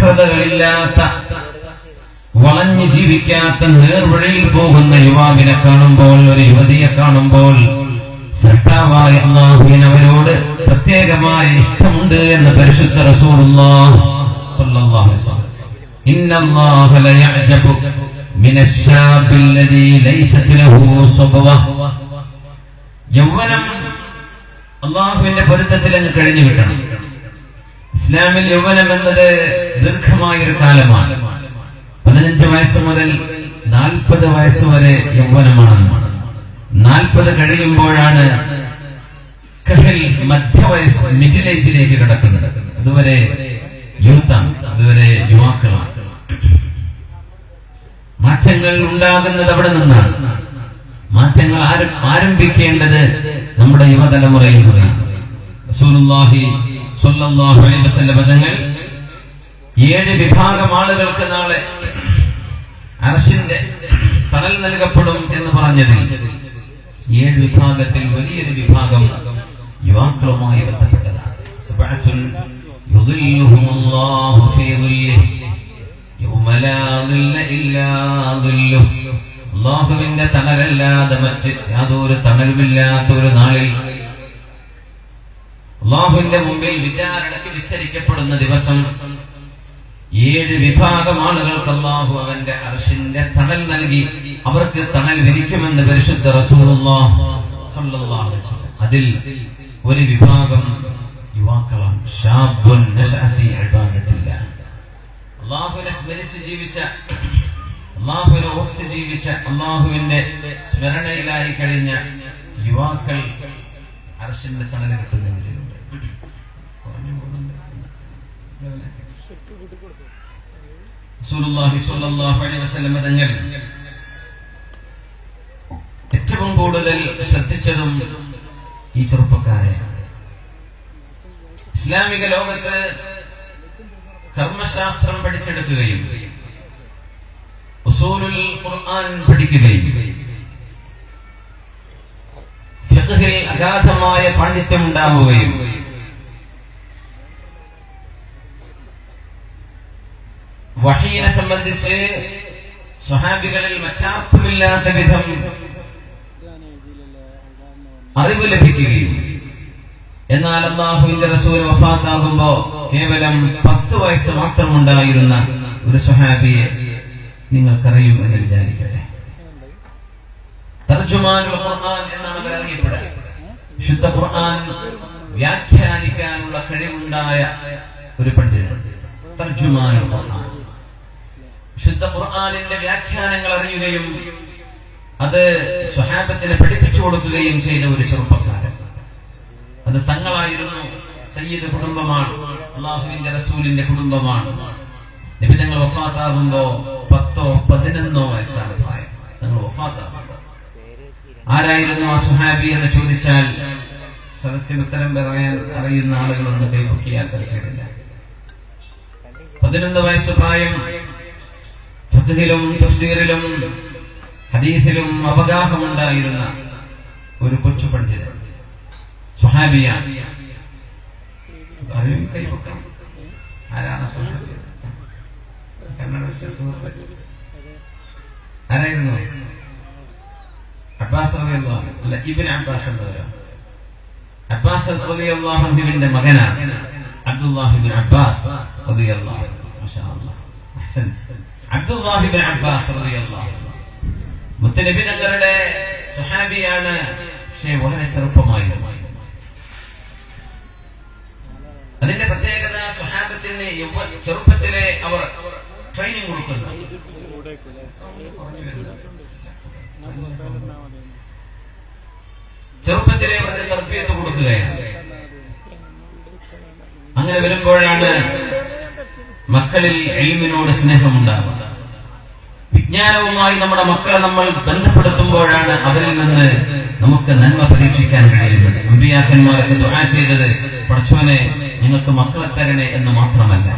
വക്രതകളില്ലാത്ത, വളഞ്ഞു ജീവിക്കാത്ത നേർവഴിയിൽ പോകുന്ന യുവാവിനെ കാണുമ്പോൾ, ഒരു യുവതിയെ കാണുമ്പോൾ സൃഷ്ടാവായ അല്ലാഹുവിന് അവരോട് പ്രത്യേകമായ ഇഷ്ടമുണ്ട് എന്ന് പരിശുദ്ധ റസൂലുള്ളാഹി സ്വല്ലല്ലാഹു അലൈഹി വസല്ലം. ഇന്നല്ലാഹ ലയഅജബു മിനശ്ശാബി അല്ലദീ ലൈസത് ലഹു സുബ്വ. യൗവനം അല്ലാഹുവിന്റെ പൊരുത്തത്തിൽ അങ്ങ് കഴിഞ്ഞു കിട്ടണം. ഇസ്ലാമിൽ യൗവനം എന്നത് ദീർഘമായൊരു കാലമാണ്. 15 വയസ്സ് മുതൽ 40 വയസ്സ് വരെ യൗവനമാണ്. 40 കഴിയുമ്പോഴാണ് കഹിൽ മധ്യവയസ്സ്, മിഡിൽ ഏജിലേക്ക് കിടക്കുന്നത്. അതുവരെ യൂത്താണ്, അതുവരെ യുവാക്കളാണ്. മാറ്റങ്ങൾ ഉണ്ടാകുന്നത് അവിടെ നിന്നാണ്. മാറ്റങ്ങൾ ആരംഭിക്കേണ്ടത് നമ്മുടെ യുവതലമുറയിൽ നിന്നാണ്. റസൂലുള്ളാഹി സ്വല്ലല്ലാഹു അലൈഹി വസല്ലം തങ്ങൾ 7 വിഭാഗം ആളുകൾക്ക് നാളെ അർശിന്റെ തണൽ നൽകപ്പെടും എന്ന് പറഞ്ഞതിൽ 7 വിഭാഗത്തിൽ വലിയൊരു വിഭാഗം യുവാക്കളുമായി ബന്ധപ്പെട്ടതാണ്. സബഅത്തുൻ യുദില്ലുഹുമുല്ലാഹു ഫീ ദില്ലിഹി യൗമ ലാ ദില്ല ഇല്ലാ ദില്ലുഹു. അല്ലാഹുവിന്റെ തണലല്ലാതെ മറ്റ് യാതൊരു തണലുമില്ലാത്ത ഒരു നാളിൽ, അല്ലാഹുവിന്റെ മുമ്പിൽ വിചാരണയ്ക്ക് വിസ്തരിക്കപ്പെടുന്ന ദിവസം 7 വിഭാഗം ആളുകൾക്ക് അല്ലാഹു അവന്റെ അർശിന്റെ തണൽ നൽകി അവർക്ക് തണൽ വിരിക്കുമെന്ന് പരിശുദ്ധ റസൂലുള്ളാഹി സ്വല്ലല്ലാഹു അലൈഹി വസല്ലം. അതിൽ ഒരു വിഭാഗം യുവാക്കളാണ്. ശാബുൻ നശഅ ഫീ ഇബാദത്തില്ലാഹ്. അല്ലാഹുവിനെ സ്മരിച്ച് ജീവിച്ച, അല്ലാഹുവിനെ ഓർത്ത് ജീവിച്ച, അല്ലാഹുവിന്റെ സ്മരണയിലായി കഴിഞ്ഞ യുവാക്കൾ അർശിന്റെ തണൽ കിട്ടുന്നവരുണ്ട്. റസൂലുള്ളാഹി സ്വല്ലല്ലാഹു അലൈഹി വസല്ലം തങ്ങൾ ഏറ്റവും കൂടുതൽ ശ്രദ്ധിച്ചതും ഈ ചെറുപ്പക്കാരെയാണ്. ഇസ്ലാമിക ലോകത്ത് കർമ്മശാസ്ത്രം പഠിച്ചെടുക്കുകയും ഉസൂലുൽ ഖുർആൻ പഠിക്കുകയും ഫിഖ്ഹിൽ അഗാധമായ പാണ്ഡിത്യം ഉണ്ടാവുകയും വഹീനെ സംബന്ധിച്ച് സ്വഹാബികളിൽ മറ്റാർത്ഥമില്ലാത്ത വിധം അറിവ് ലഭിക്കുകയും, എന്നാൽ അല്ലാഹുവിന്റെ റസൂൽ വഫാത്താകുമ്പോ കേവലം 10 വയസ്സ് മാത്രമുണ്ടായിരുന്ന ഒരു സ്വഹാബിയെ നിങ്ങൾക്കറിയും എന്ന് വിചാരിക്കട്ടെ. തർജുമാനുൽ ഖുർആൻ എന്നാണ് അവർ അറിയപ്പെടുക. വിശുദ്ധ ഖുർആൻ വ്യാഖ്യാനിക്കാനുള്ള കഴിവുണ്ടായ ഒരു പണ്ഡിതൻ. തർജുമാനുൽ ഖുർആൻ, വിശുദ്ധ ഖുർആനിന്റെ വ്യാഖ്യാനങ്ങൾ അറിയുകയും അത് സ്വഹാബത്തിന് പഠിപ്പിച്ചു കൊടുക്കുകയും ചെയ്ത ഒരു ചെറുപ്പക്കാരൻ. അത് തങ്ങളായിരുന്നു. സയ്യിദ് കുടുംബമാണ്, അല്ലാഹുവിന്റെ റസൂലിന്റെ കുടുംബമാണ്. നബി തങ്ങൾ വഫാത്താകുമ്പോ 10-11 വയസ്സാണ് പ്രായം. തങ്ങൾ വഫാത്താകുമ്പോ ആരായിരുന്നു ആ സുഹാബി എന്ന് ചോദിച്ചാൽ സദസ്സിൽ ഉത്തരം പറയാൻ അറിയുന്ന ആളുകളൊന്ന് കൈപൊക്കിയാൽ തരക്കേടില്ല. 11 വയസ്സ് പ്രായം. ഫഖ്ഹിലും തഫ്സീറിലും ഹദീസിലും അവഗാഹമുണ്ടായിരുന്ന ഒരു കൊച്ചു പണ്ഡിതൻ, സ്വഹാബിയാണ്. ആരാണ് സ്വഹാബി? ആരായിരുന്നു? അബ്ബാസ് റളിയല്ലാഹു അൻഹു, അല്ല, ഇബ്നു അബ്ബാസ് എന്നവരാണ്. അബ്ബാസ് റളിയല്ലാഹു അൻഹുവിന്റെ മകനാണ് അബ്ദുല്ലാഹി ഇബ്നു അബ്ബാസ് റളിയല്ലാഹു അൻഹു. മാഷാ അല്ലാഹ്, അഹ്സൻത്. അബ്ദുല്ലാഹി ഇബ്നു അബ്ബാസ് റളിയല്ലാഹു അൻഹു മുത്തനബി തങ്ങളുടെ സ്വഹാബിയാണ്. പക്ഷേ വളരെ ചെറുപ്പമായിരുന്നു. അതിന്റെ പ്രത്യേകത സ്വഹാബത്തിന് ചെറുപ്പത്തിലെ അവർ ട്രെയിനിങ് കൊടുക്കുന്നു. ചെറുപ്പത്തിലെ അവർക്ക് തർബിയത്ത് കൊടുക്കുകയാണ്. അങ്ങനെ വരുമ്പോഴാണ് മക്കളിൽ ഇൽമിനോട് സ്നേഹമുണ്ടാവുക. വിജ്ഞാനവുമായി നമ്മുടെ മക്കളെ നമ്മൾ ബന്ധപ്പെടുത്തുമ്പോഴാണ് അവരിൽ നിന്ന് നമുക്ക് നന്മ പ്രതീക്ഷിക്കാൻ കഴിയുന്നത്. അമ്പിയാക്കന്മാരൊക്കെ ദുആ ചെയ്തത് പടച്ചോനെ ഞങ്ങൾക്ക് മക്കളെ തരണേ എന്ന് മാത്രമല്ല.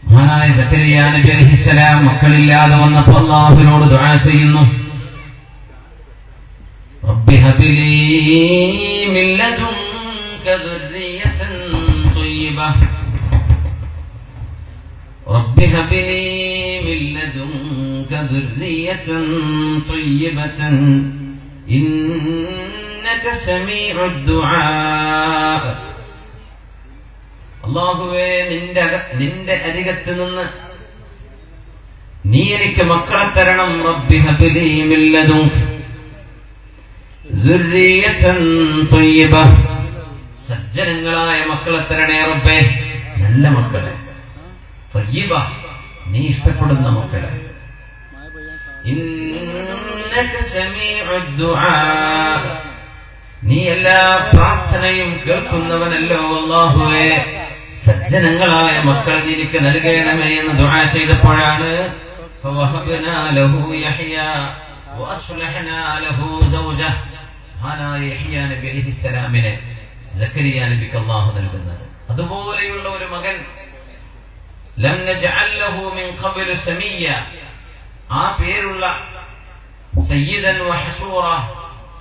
മഹാനായ സക്കരിയ നബി അലൈഹിസ്സലാം മക്കളില്ലാതെ വന്നപ്പോൾ അല്ലാഹുവിനോട് ദുആ ചെയ്യുന്നു, റബ്ബി ഹബ്ലി മിൻ ലദുൻക ദുർരിയതൻ ത്വയ്യിബ. റബ്ബി ഹബ്ലി മിൻ ലദുൻക ദുർരിയതൻ ത്വയ്യിബതൻ ഇന്നക സമീഉദ് ദുആ. അല്ലാഹുവേ, നിന്റെ അരികത്ത് നിന്ന് നീ എനിക്ക് മക്കളെ തരണം. റബ്ബി ഹബ്ലി മിൻ ലദുൻക ദുർരിയതൻ ത്വയ്യിബ, സജ്ജനങ്ങളായ മക്കളെ തരണേ റബ്ബേ, നല്ല മക്കളെ. ത്വയ്യിബ, നീ ഇഷ്ടപ്പെടുന്ന മക്കളെ. ഇന്നക സമീഉദ് ദുആ, നീ എല്ലാ പ്രാർത്ഥനയും കേൾക്കുന്നവനല്ലോ അല്ലാഹുവേ, സജ്ജനങ്ങളായ മക്കൾ എനിക്ക് നൽകണമേ എന്ന് ദുആ ചെയ്തപ്പോഴാണ് ഫവഹബ്നാ ലഹു യഹ്യ വഅസ്ലഹനാ ലഹു സൗജഹ, മഹാനായ യഹ്യ നബി അലൈഹിസ്സലാമിനെ സക്കരിയ നബിക്ക് അല്ലാഹു നൽകുന്നത്. അതുപോലെയുള്ള ഒരു മകൻ, ലം നജഅൽ ലഹു മിൻ ഖബ്ല സമീയ, ആ പേരുള്ള സയ്യിദൻ വഹസൂറ,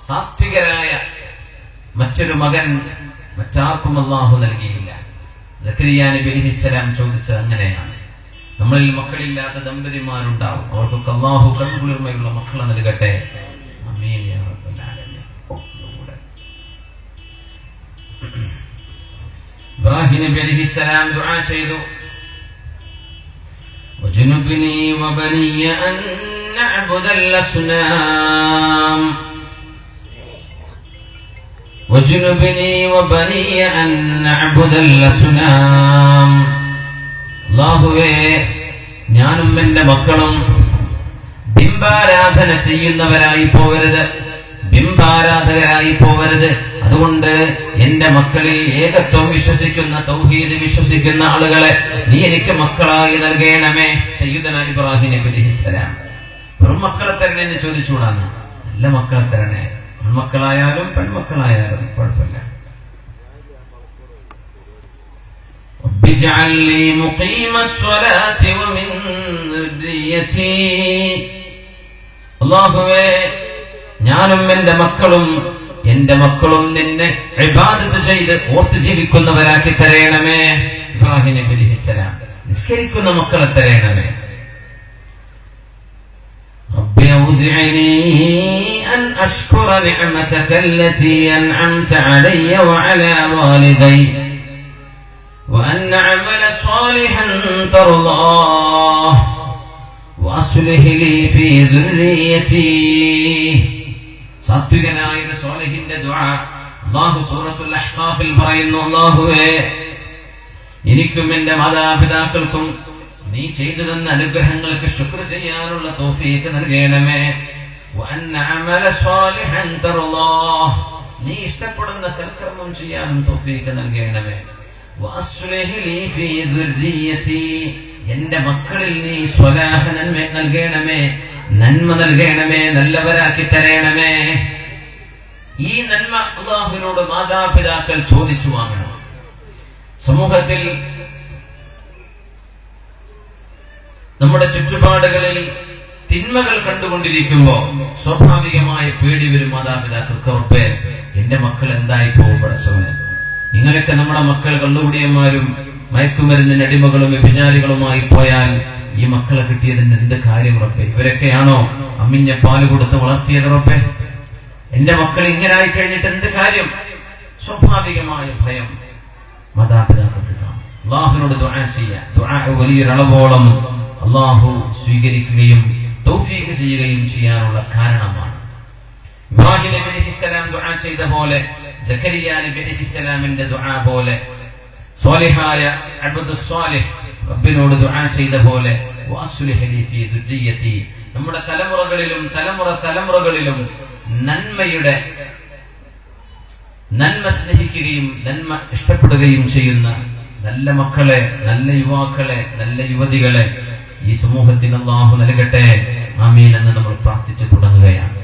സാത്വികരായ മറ്റൊരു മകൻ മറ്റാർക്കും അല്ലാഹു നൽകിയില്ല. സക്കരിയ നബി അലൈഹിസ്സലാം ചോദിച്ചത് അങ്ങനെയാണ്. നമ്മളിൽ മക്കളില്ലാത്ത ദമ്പതിമാരുണ്ടാവും, അവർക്കൊക്കെ അല്ലാഹു കൺകുളിർമയുള്ള മക്കളെ നൽകട്ടെ. ആമീൻ യാ റബ്ബൽ ആലമീൻ. ഇബ്രാഹിം നബി അലൈഹിസ്സലാം ദുആ ചെയ്തു, വജുനുബ്നി വബനിയ അൻ നഅ്ബുദൽ അസ്നാം, വജുനുബ്നി വബനിയ അൻ നഅ്ബുദൽ അസ്നാം. അല്ലാഹുവേ, ഞാനും എന്റെ മക്കളും ബിംബാരാധന ചെയ്യുന്നവരായി പോകരുത്, ബിംബാരാധകരായി പോകരുത്. അതുകൊണ്ട് എന്റെ മക്കളിൽ ഏകത്വം വിശ്വസിക്കുന്ന, തൗഹീദ് വിശ്വസിക്കുന്ന ആളുകളെ നീ എനിക്ക് മക്കളായി നൽകണമേ. സയ്യിദന ഇബ്രാഹിം നബി അലൈഹിസ്സലാം വെറും മക്കളെ തരണേ എന്ന് ചോദിച്ചുകൂടാന്ന്, നല്ല മക്കളെ തരണേ. ആൺമക്കളായാലും പെൺമക്കളായാലും കുഴപ്പമില്ല. اجعل لي مقيم الصلاة ومن ذريتي. അല്ലാഹുവേ, ഞാനും എന്റെ മക്കളും നിന്നെ ഇബാദത്ത് ചെയ്ത് ഓർത്ത് ജീവിക്കുന്നവരാക്കി തരയണമേ. ഇബ്രാഹിം നബി അലൈഹിസ്സലാം നിസ്കരിക്കുന്ന മക്കളെ തരയണമേ. റബ്ബി ഔസിഅനി അൻ അഷ്കുറ നിഅമതക അല്ലതി അൻഅംത അലയ്യ വഅലാ വാലിദൈ وأن أعمل صالحا ترضاه وأصلح لي في ذريتي. സാത്വികനായ ഒരു സ്വാലിഹിന്റെ ദുആ അല്ലാഹു സൂറത്തുൽ അഹ്ഖാഫിൽ പറയുന്നു, അല്ലാഹുവേ, എനിക്കും എന്റെ മാതാപിതാക്കൾക്കും നീ ചെയ്തു തന്ന അനുഗ്രഹങ്ങൾക്ക് ശുക്ർ ചെയ്യാനുള്ള തൗഫീഖ് നൽകണമേ. وأن أعمل صالحا ترضاه, നീ ഇഷ്ടപ്പെടുന്ന സൽക്കർമ്മം ചെയ്യാനും തൗഫീഖ് നൽകണമേ. എന്റെ മക്കളിൽ നീ സ്വലാഹ നന്മ നൽകണമേ, നന്മ നൽകണമേ, നല്ലവരാക്കി തരണമേ. ഈ നന്മ അല്ലാഹുവിനോട് മാതാപിതാക്കൾ ചോദിച്ചു വാങ്ങണം. സമൂഹത്തിൽ നമ്മുടെ ചുറ്റുപാടുകളിൽ തിന്മകൾ കണ്ടുകൊണ്ടിരിക്കുമ്പോ സ്വാഭാവികമായ പേടി വരും മാതാപിതാക്കൾക്ക്. ഉറപ്പേ, എന്റെ മക്കൾ എന്തായി പോകും പടച്ചവനെ. ഇങ്ങനെയൊക്കെ നമ്മുടെ മക്കൾ കള്ളുകുടിയന്മാരും മയക്കുമരുന്നിന് അടിമകളും വ്യഭിചാരികളുമായി പോയാൽ ഈ മക്കളെ കിട്ടിയതിന് എന്ത് കാര്യം ഉറപ്പേ? ഇവരൊക്കെയാണോ അമ്മിഞ്ഞ പാല് കൊടുത്ത് വളർത്തിയത് ഉറപ്പേ? എന്റെ മക്കൾ ഇങ്ങനായി കഴിഞ്ഞിട്ട് എന്ത് കാര്യം? സ്വാഭാവികമായ ഭയം മാതാപിതാക്കൾക്ക് കാണും. അല്ലാഹുവിനോട് ദുആ ചെയ്യാം. ദുആ വലിയൊരളവോളം അല്ലാഹു സ്വീകരിക്കുകയും തൗഫീഖ് ചെയ്യുകയും ചെയ്യാനുള്ള കാരണമാണ്. ഇബ്രാഹിം നബി അലൈഹിസ്സലാം ദുആ ചെയ്ത പോലെ, സക്കരിയ നബി അലൈഹിസ്സലാമിന്റെ ദുആ പോലെ, സ്വാലിഹായ അബ്ദുസ് സ്വാലിഹ് റബ്ബിനോട് ദുആ ചെയ്ത പോലെ, വഅസ്ലിഹ് ലി ഫീ ദുർരിയതി, നമ്മുടെ തലമുറകളിലും നന്മ സ്നേഹിക്കുകയും നന്മ ഇഷ്ടപ്പെടുകയും ചെയ്യുന്ന നല്ല മക്കളെ, നല്ല യുവാക്കളെ, നല്ല യുവതികളെ ഈ സമൂഹത്തിന് അല്ലാഹു നൽകട്ടെ. ആമീൻ എന്ന് നമ്മൾ പ്രാർത്ഥിച്ചു തുടങ്ങുകയാണ്.